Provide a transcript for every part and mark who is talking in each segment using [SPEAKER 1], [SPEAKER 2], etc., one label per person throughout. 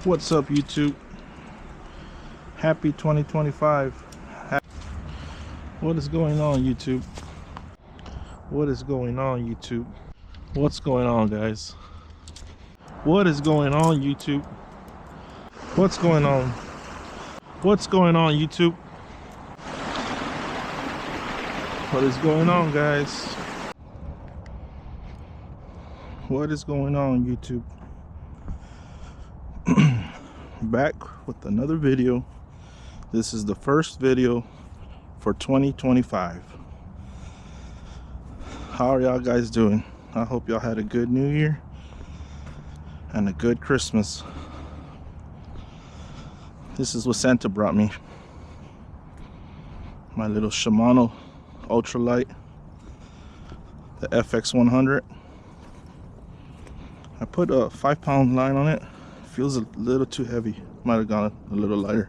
[SPEAKER 1] What's up, YouTube? Happy 2025. What is going on, YouTube? What is going on, YouTube? What's going on, guys? What is going on, YouTube? What's going on? What's going on, YouTube? What is going on, guys? What is going on, YouTube? Back with another video. This is the first video for 2025. How are y'all guys doing? I hope y'all had a good New Year and a good Christmas. This is what Santa brought me. My little Shimano ultralight, the FX100. I put a 5-pound line on it. Feels a little too heavy. Might have gone a little lighter.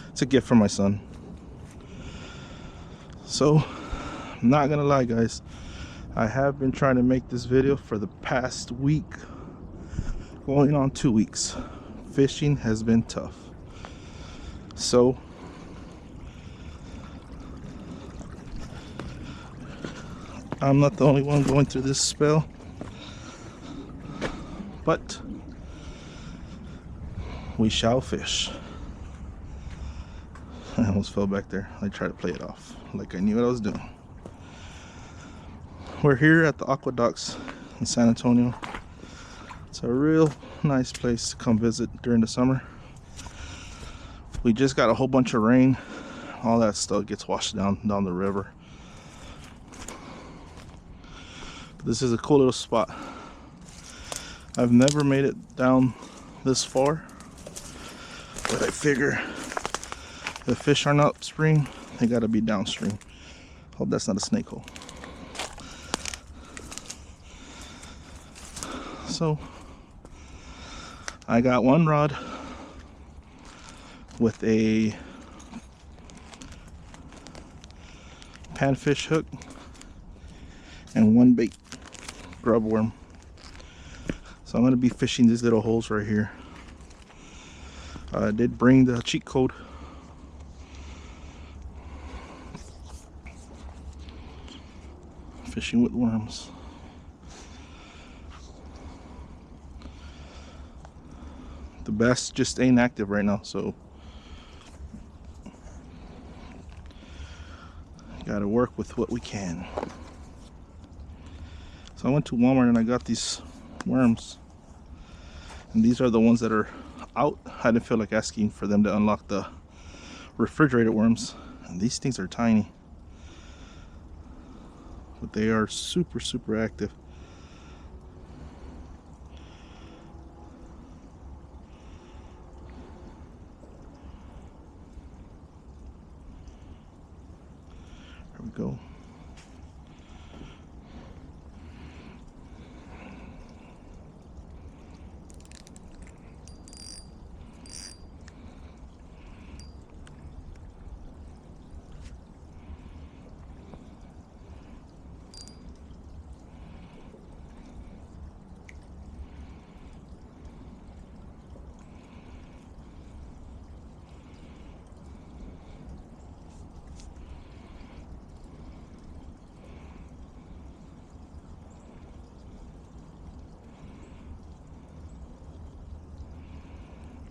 [SPEAKER 1] It's a gift from my son. So, I'm not gonna lie, guys. I have been trying to make this video for the past week, going on 2 weeks. Fishing has been tough. So, I'm not the only one going through this spell. But we shall fish. I almost fell back there. I tried to play it off like I knew what I was doing. We're here at the Aqueducts in San Antonio. It's a real nice place to come visit during the summer. We just got a whole bunch of rain. All that stuff gets washed down the river. But this is a cool little spot. I've never made it down this far, but I figure if fish aren't upstream, they gotta be downstream. Hope that's not a snake hole. So I got one rod with a panfish hook and one bait, grub worm. So I'm going to be fishing these little holes right here. I did bring the cheat code. Fishing with worms. The bass just ain't active right now, so gotta work with what we can. So I went to Walmart and I got these worms, and these are the ones that are out. I didn't feel like asking for them to unlock the refrigerated worms, and these things are tiny, but they are super active. There we go.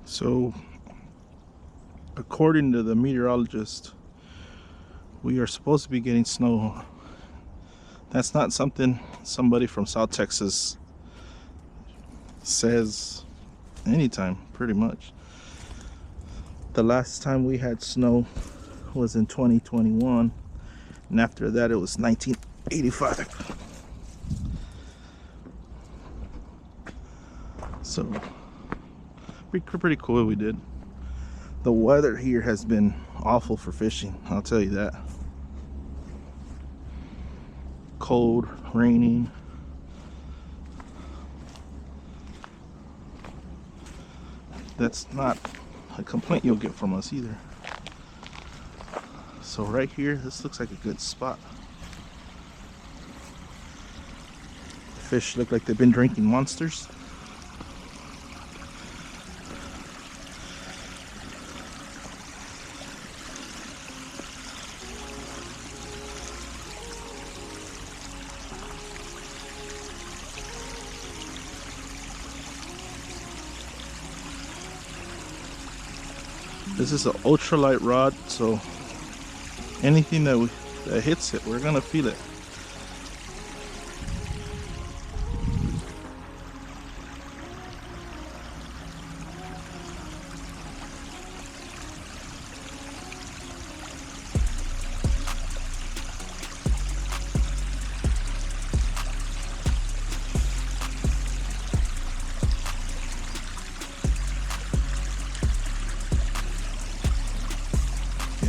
[SPEAKER 1] So, according to the meteorologist, we are supposed to be getting snow. That's not something somebody from South Texas says anytime, pretty much. The last time we had snow was in 2021, and after that it was 1985. So, pretty cool we did. The weather here has been awful for fishing, I'll tell you that. Cold, raining. That's not a complaint you'll get from us either. So right here, this looks like a good spot. Fish look like they've been drinking Monsters. This is an ultralight rod, so anything that hits it, we're gonna feel it.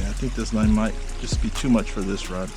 [SPEAKER 1] I think this line might just be too much for this rod.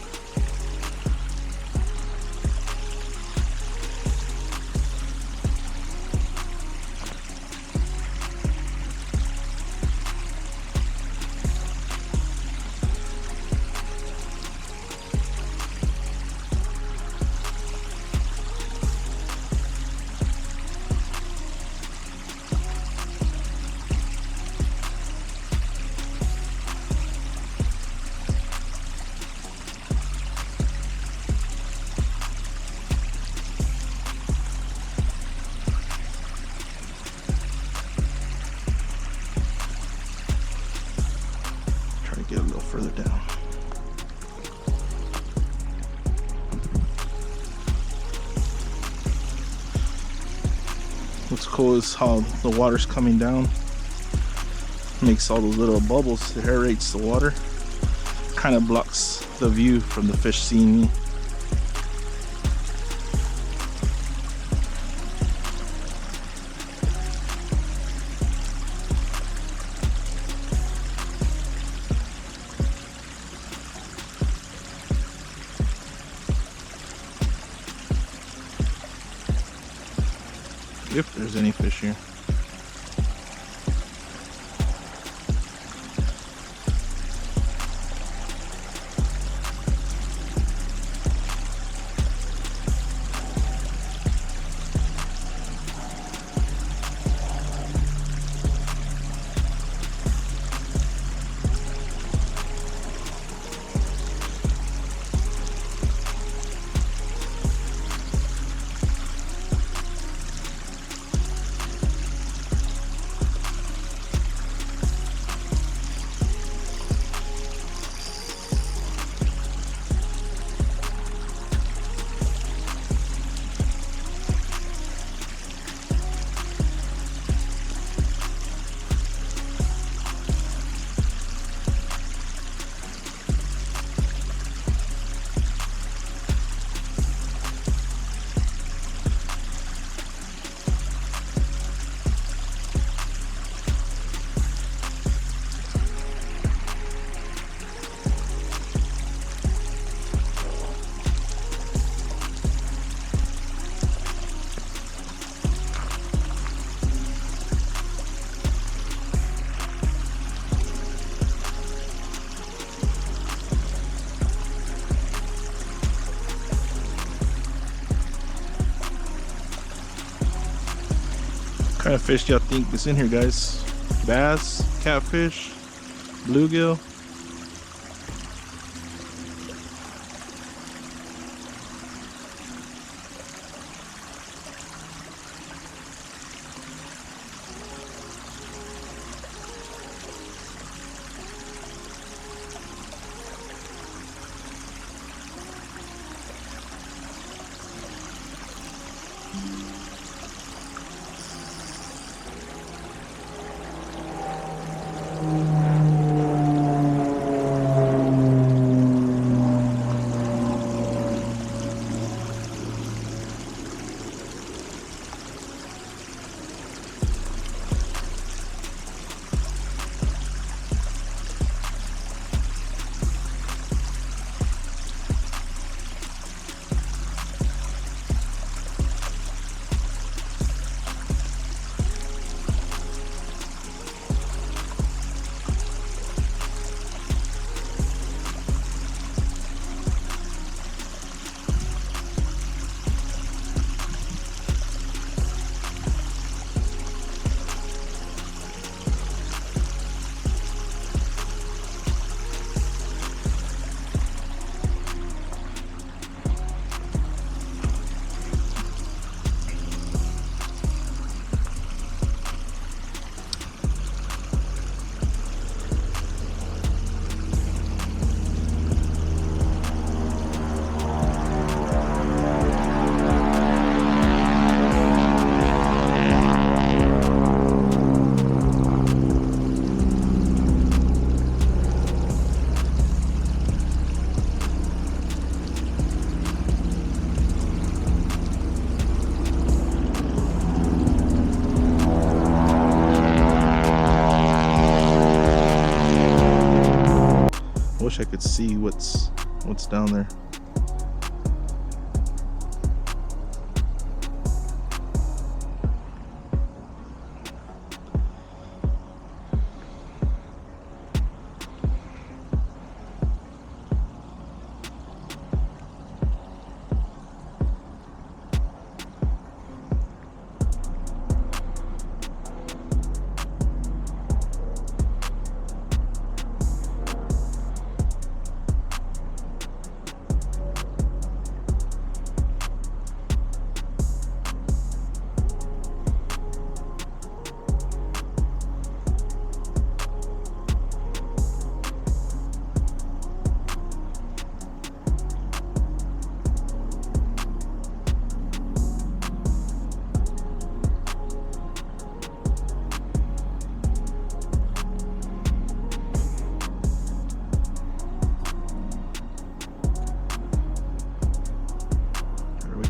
[SPEAKER 1] Get a little further down. What's cool is how the water's coming down. Makes all those little bubbles. It aerates the water. Kind of blocks the view from the fish seeing me. If there's any fish here. What kind of fish do y'all think is in here, guys? Bass, catfish, bluegill? wish I could see what's down there.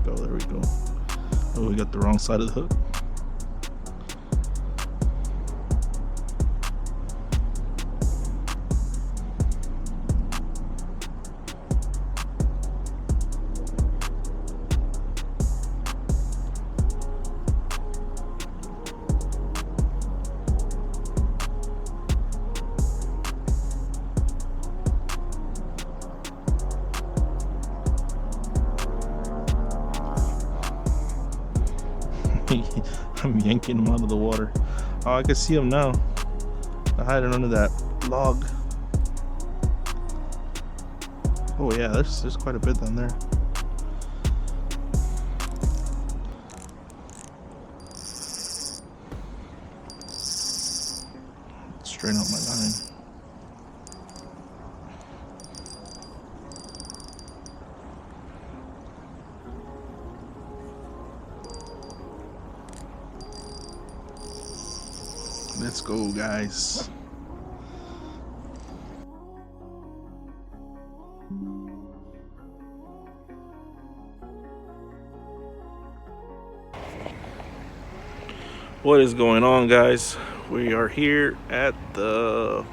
[SPEAKER 1] There we go. Oh, we got the wrong side of the hook. I'm yanking him out of the water. Oh, I can see him now. I hiding under that log. Oh yeah, there's quite a bit down there. Straighten out my line. Let's go, guys. What is going on, guys? We are here at the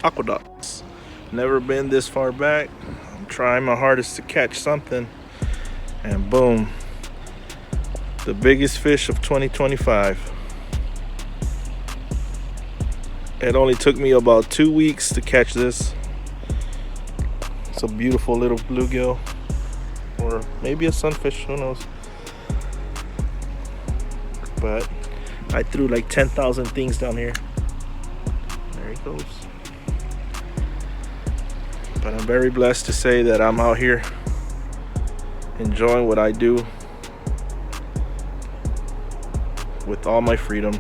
[SPEAKER 1] Aqueducts. Never been this far back. I'm trying my hardest to catch something, and boom, the biggest fish of 2025. It only took me about 2 weeks to catch this. It's a beautiful little bluegill, or maybe a sunfish, who knows. But I threw like 10,000 things down here. There he goes. But I'm very blessed to say that I'm out here enjoying what I do with all my freedom.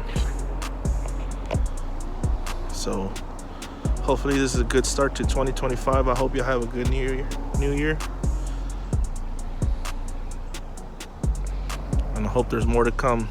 [SPEAKER 1] So hopefully this is a good start to 2025. I hope you have a good new year. And I hope there's more to come.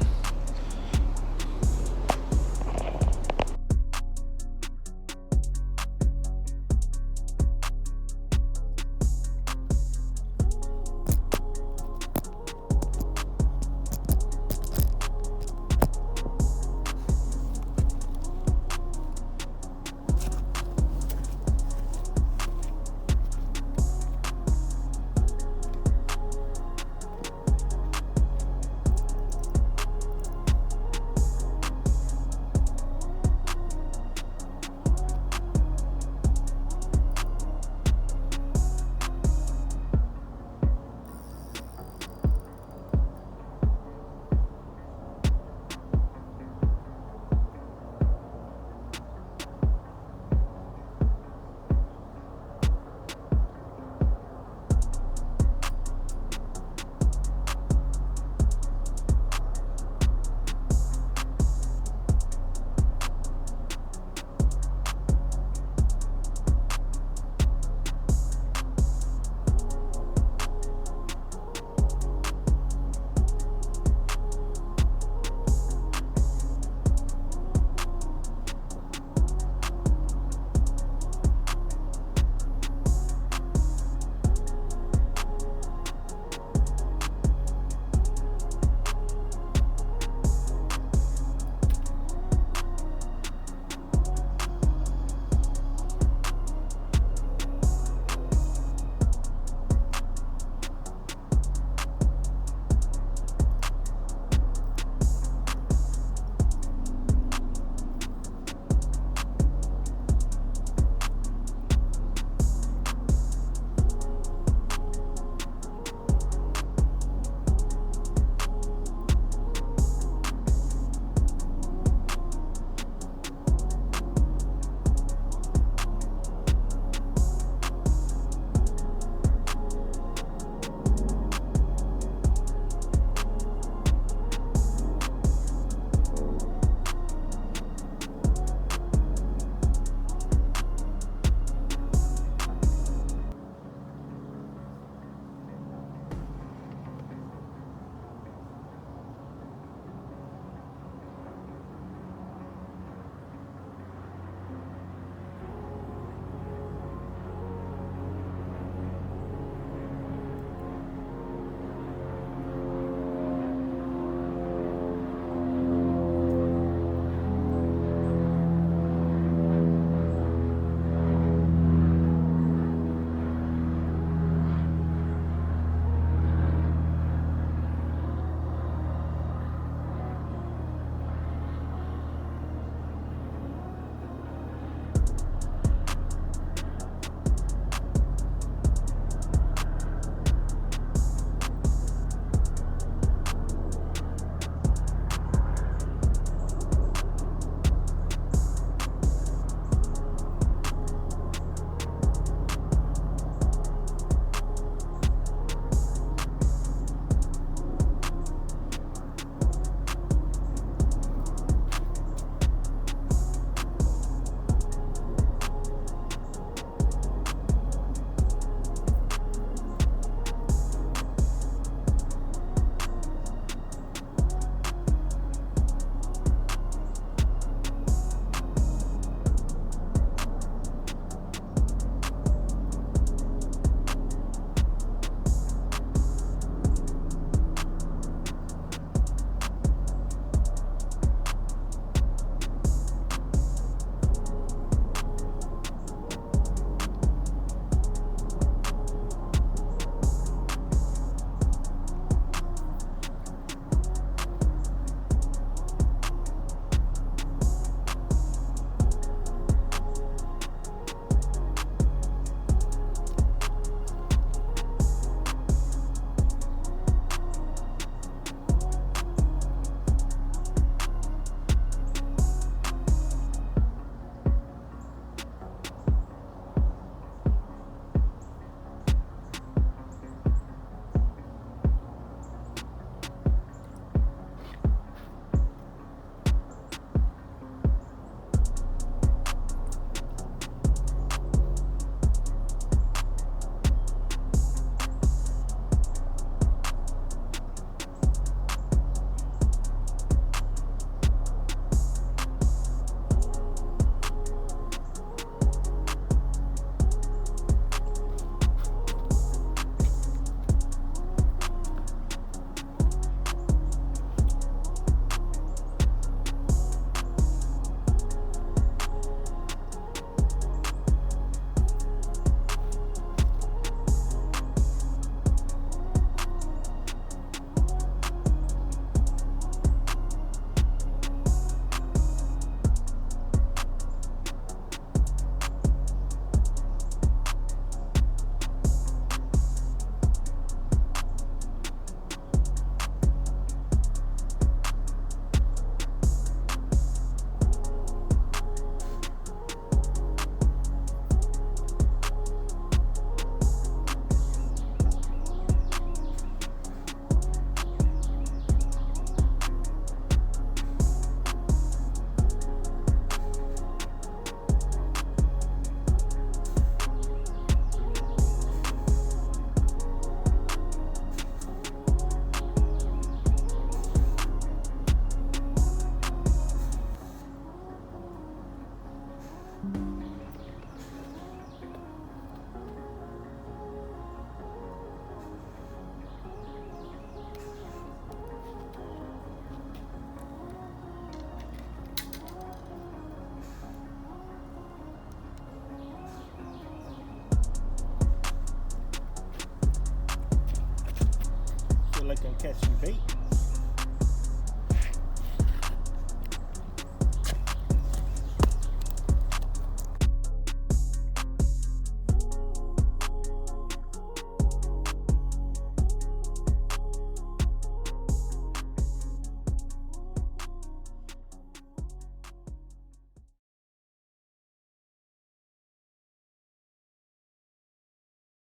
[SPEAKER 2] catching bait.